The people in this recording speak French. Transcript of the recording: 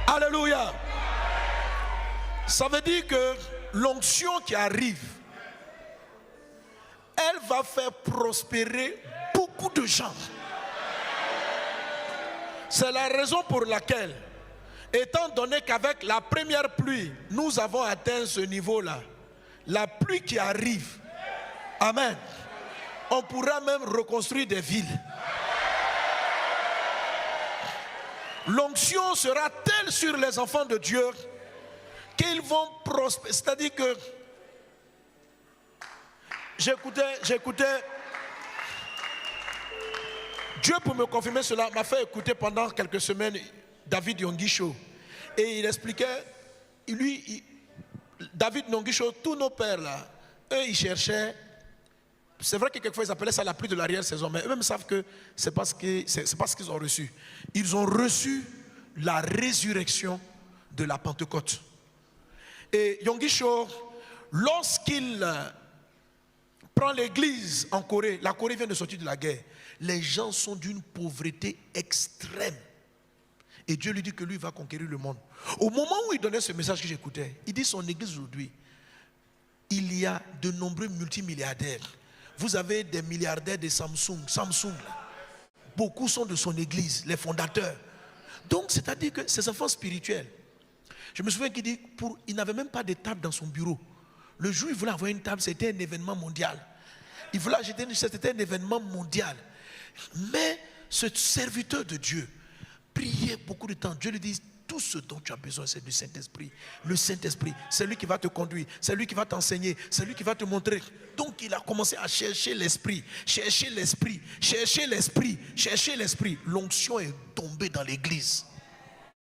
Alléluia. Ça veut dire que l'onction qui arrive, elle va faire prospérer beaucoup de gens. C'est la raison pour laquelle, étant donné qu'avec la première pluie, nous avons atteint ce niveau-là, la pluie qui arrive, amen, on pourra même reconstruire des villes. L'onction sera telle sur les enfants de Dieu qu'ils vont prospérer. C'est-à-dire que j'écoutais, Dieu pour me confirmer cela m'a fait écouter pendant quelques semaines David Yonguisho. Et il expliquait, David Yonguisho, tous nos pères là, eux ils cherchaient. C'est vrai que quelquefois ils appelaient ça la pluie de l'arrière-saison, mais eux-mêmes savent que c'est pas ce qu'ils ont reçu. Ils ont reçu la résurrection de la Pentecôte. Et Yonguisho, lorsqu'il prend l'église en Corée, la Corée vient de sortir de la guerre, les gens sont d'une pauvreté extrême. Et Dieu lui dit que lui va conquérir le monde. Au moment où il donnait ce message que j'écoutais, il dit son église aujourd'hui, il y a de nombreux multimilliardaires. Vous avez des milliardaires de Samsung. Beaucoup sont de son église, les fondateurs. Donc, c'est-à-dire que ces enfants spirituels, je me souviens qu'il dit, il n'avait même pas de table dans son bureau. Le jour où il voulait avoir une table, c'était un événement mondial. Il voulait acheter une chaise, c'était un événement mondial. Mais ce serviteur de Dieu priait beaucoup de temps. Dieu lui dit, tout ce dont tu as besoin, c'est du Saint-Esprit. Le Saint-Esprit, c'est lui qui va te conduire, c'est lui qui va t'enseigner, c'est lui qui va te montrer. Donc il a commencé à chercher l'Esprit, chercher l'Esprit, chercher l'Esprit, chercher l'Esprit. L'onction est tombée dans l'église.